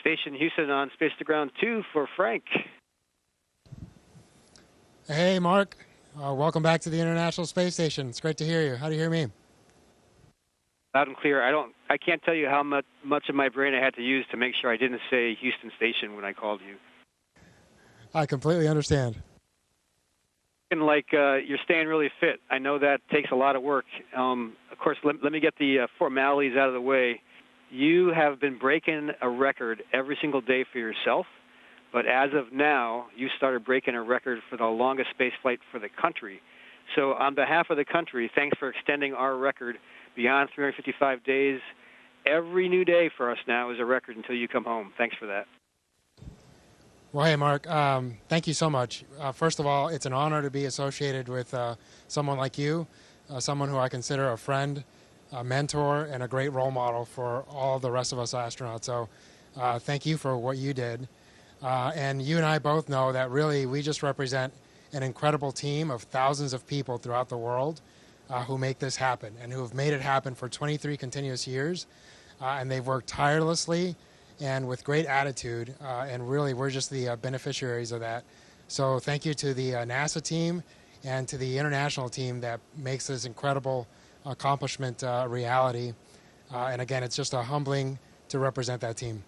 Station Houston on Space to Ground 2 for Frank. Hey, Mark. Welcome back to the International Space Station. It's great to hear you. How do you hear me? Loud and clear. I can't tell you how much of my brain I had to use to make sure I didn't say Houston Station when I called you. I completely understand. Like you're staying really fit. I know that takes a lot of work. Of course, let me get the formalities out of the way. You have been breaking a record every single day for yourself, but as of now, you started breaking a record for the longest space flight for the country. So on behalf of the country, thanks for extending our record beyond 355 days. Every new day for us now is a record until you come home. Thanks for that. Well, hey, Mark, thank you so much. First of all, it's an honor to be associated with someone like you, someone who I consider a friend, a mentor, and a great role model for all the rest of us astronauts. So thank you for what you did. And you and I both know that really we just represent an incredible team of thousands of people throughout the world who make this happen and who have made it happen for 23 continuous years. And they've worked tirelessly and with great attitude, and really we're just the beneficiaries of that. So thank you to the NASA team and to the international team that makes this incredible accomplishment reality. And again, it's just humbling to represent that team.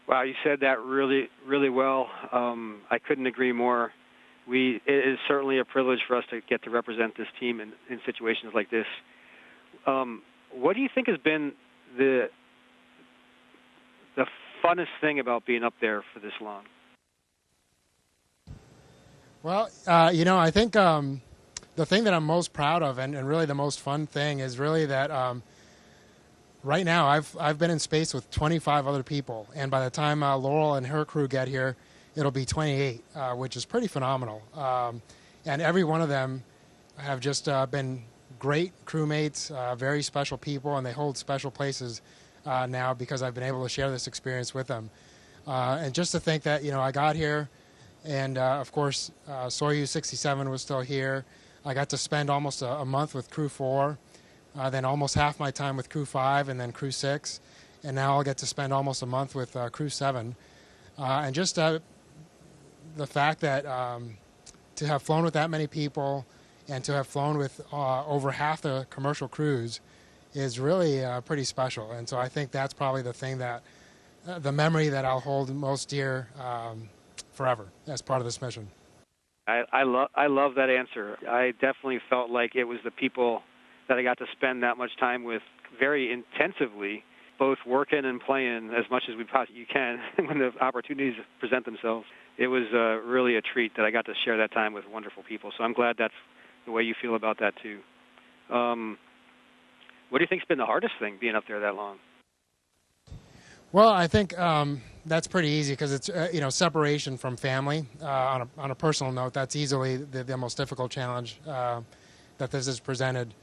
Wow, you said that really, really well. I couldn't agree more. It is certainly a privilege for us to get to represent this team in situations like this. What do you think has been the funnest thing about being up there for this long? Well, I think the thing that I'm most proud of and really the most fun thing is really that right now I've been in space with 25 other people, and by the time Laurel and her crew get here, it'll be 28, which is pretty phenomenal. And every one of them have just been great crewmates, very special people, and they hold special places now because I've been able to share this experience with them. And just to think that, I got here, and of course, Soyuz 67 was still here. I got to spend almost a month with Crew 4, then almost half my time with Crew 5, and then Crew 6. And now I'll get to spend almost a month with Crew 7. And just the fact that to have flown with that many people and to have flown with over half the commercial crews is really pretty special. And so I think that's probably the thing that, the memory that I'll hold most dear forever as part of this mission. I love that answer. I definitely felt like it was the people that I got to spend that much time with very intensively, both working and playing as much as we possibly can when the opportunities present themselves. It was really a treat that I got to share that time with wonderful people. So I'm glad that's the way you feel about that too. What do you think's been the hardest thing being up there that long? Well, I think that's pretty easy because it's separation from family. On a personal note, that's easily the most difficult challenge that this has presented.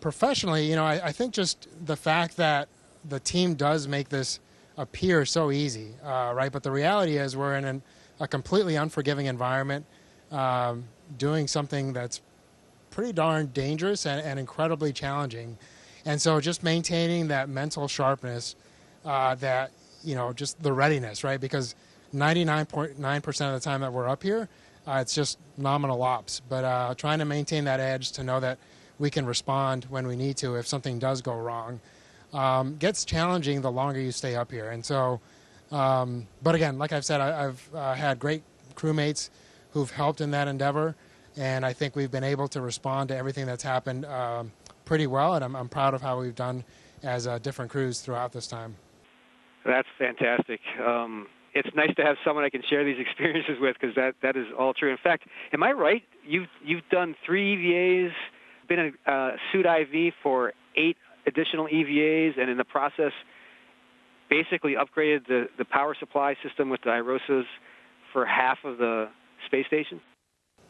Professionally, I think just the fact that the team does make this appear so easy, right? But the reality is we're in a completely unforgiving environment, doing something that's pretty darn dangerous and incredibly challenging. And so just maintaining that mental sharpness, that, just the readiness, right? Because 99.9% of the time that we're up here, it's just nominal ops. But trying to maintain that edge to know that we can respond when we need to if something does go wrong gets challenging the longer you stay up here. And so, but again, like I've said, I've had great crewmates who've helped in that endeavor. And I think we've been able to respond to everything that's happened pretty well, and I'm proud of how we've done as different crews throughout this time. That's fantastic. It's nice to have someone I can share these experiences with because that is all true. In fact, am I right? You've done 3 EVAs, been a suit IV for 8 additional EVAs, and in the process basically upgraded the power supply system with the IROSAs for half of the space station?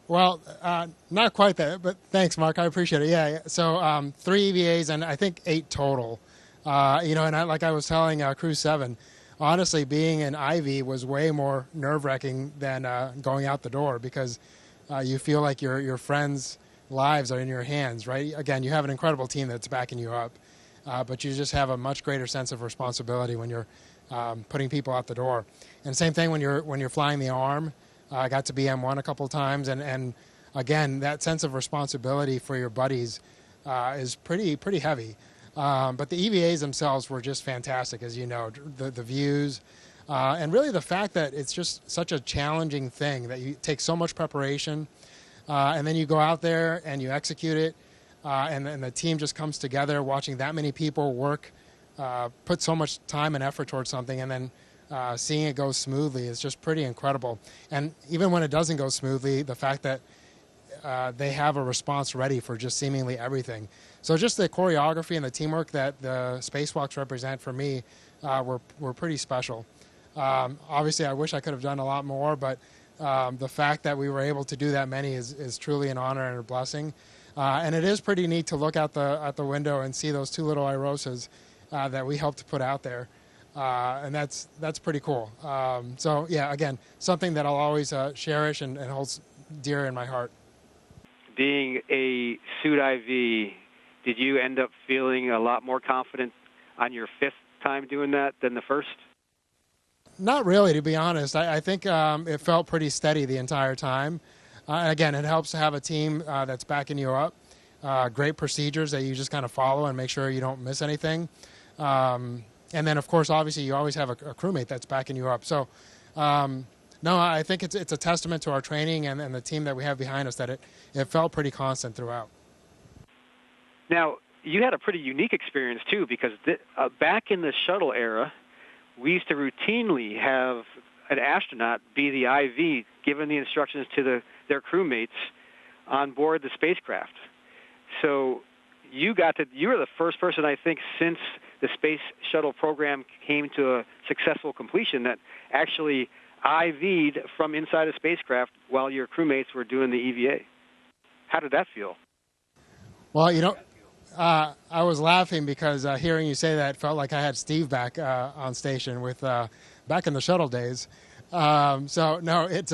Well, not quite that, but thanks, Mark. I appreciate it. Yeah. So 3 EVAs and I think 8 total. And like I was telling Crew 7, honestly, being an IV was way more nerve-wracking than going out the door because you feel like your friends' lives are in your hands, right? Again, you have an incredible team that's backing you up. but you just have a much greater sense of responsibility when you're putting people out the door. And same thing when you're flying the arm. I got to be M1 a couple of times, and again, that sense of responsibility for your buddies is pretty heavy. But the EVAs themselves were just fantastic, as you know, the views, and really the fact that it's just such a challenging thing that you take so much preparation, and then you go out there and you execute it, and then the team just comes together, watching that many people work, put so much time and effort towards something, and then seeing it go smoothly is just pretty incredible. And even when it doesn't go smoothly, the fact that they have a response ready for just seemingly everything. So just the choreography and the teamwork that the spacewalks represent for me were pretty special. Obviously, I wish I could have done a lot more, but the fact that we were able to do that many is truly an honor and a blessing. And it is pretty neat to look out the window and see those two little Irosas that we helped to put out there. And that's pretty cool. So yeah, again, something that I'll always cherish and holds dear in my heart. Being a suit IV, did you end up feeling a lot more confident on your fifth time doing that than the first? Not really, to be honest. I think it felt pretty steady the entire time. Again, it helps to have a team that's backing you up. Great procedures that you just kind of follow and make sure you don't miss anything. And then, of course, obviously, you always have a crewmate that's backing you up. So, no, I think it's a testament to our training and the team that we have behind us that it felt pretty constant throughout. Now, you had a pretty unique experience, too, because back in the shuttle era, we used to routinely have an astronaut be the IV, giving the instructions to their crewmates on board the spacecraft. So you were the first person, I think, since the space shuttle program came to a successful completion that actually IV'd from inside a spacecraft while your crewmates were doing the EVA. How did that feel? Well, I was laughing because hearing you say that felt like I had Steve back on station with back in the shuttle days. So no, it's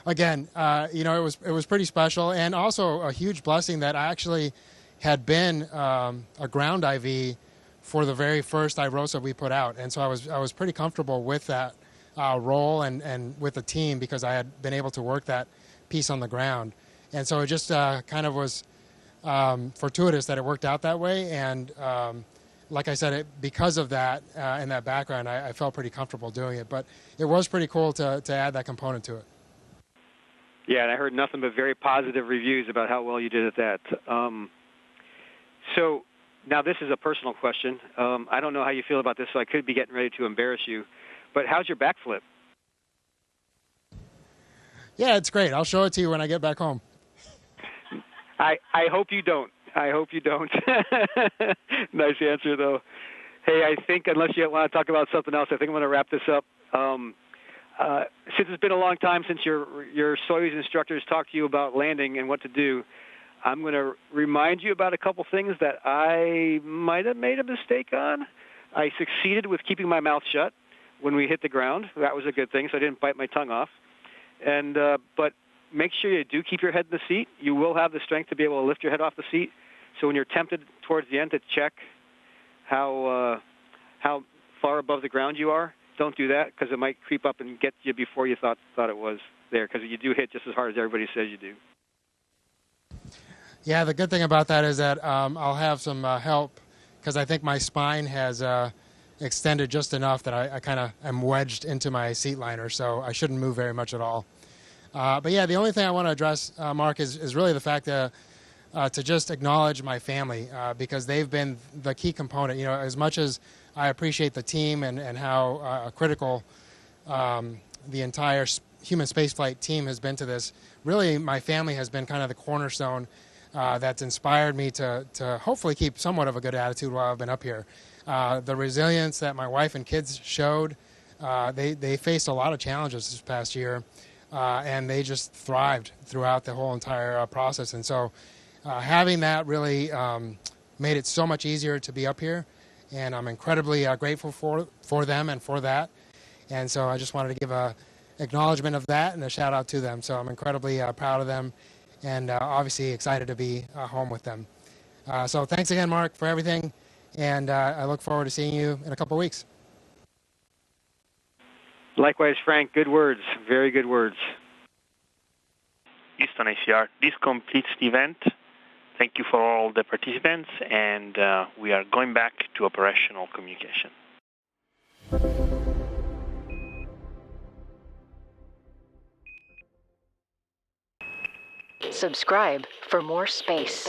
again, it was pretty special and also a huge blessing that I actually had been a ground IV for the very first IROSA we put out, and so I was pretty comfortable with that role and with the team because I had been able to work that piece on the ground, and so it just kind of was fortuitous that it worked out that way, and like I said, because of that and that background, I felt pretty comfortable doing it, but it was pretty cool to add that component to it. Yeah, and I heard nothing but very positive reviews about how well you did at that. So now this is a personal question. I don't know how you feel about this, so I could be getting ready to embarrass you. But how's your backflip? Yeah, it's great. I'll show it to you when I get back home. I hope you don't. I hope you don't. Nice answer, though. Hey, I think unless you want to talk about something else, I think I'm going to wrap this up. Since it's been a long time since your Soyuz instructors talked to you about landing and what to do, I'm going to remind you about a couple things that I might have made a mistake on. I succeeded with keeping my mouth shut when we hit the ground. That was a good thing, so I didn't bite my tongue off. And but make sure you do keep your head in the seat. You will have the strength to be able to lift your head off the seat. So when you're tempted towards the end to check how far above the ground you are, don't do that because it might creep up and get you before you thought it was there, because you do hit just as hard as everybody says you do. Yeah, the good thing about that is that I'll have some help because I think my spine has extended just enough that I kind of am wedged into my seat liner, so I shouldn't move very much at all. But yeah, the only thing I want to address, Mark, is really the fact that to just acknowledge my family because they've been the key component. As much as I appreciate the team and how critical the entire human spaceflight team has been to this, really my family has been kind of the cornerstone that's inspired me to hopefully keep somewhat of a good attitude while I've been up here. The resilience that my wife and kids showed, they faced a lot of challenges this past year, and they just thrived throughout the whole entire process. And so having that really made it so much easier to be up here, and I'm incredibly grateful for them and for that. And so I just wanted to give a acknowledgement of that and a shout out to them. So I'm incredibly proud of them and obviously excited to be home with them. So thanks again, Mark, for everything. and I look forward to seeing you in a couple weeks. Likewise, Frank, good words, very good words. Houston ACR, this completes the event. Thank you for all the participants, and we are going back to operational communication. Subscribe for more space.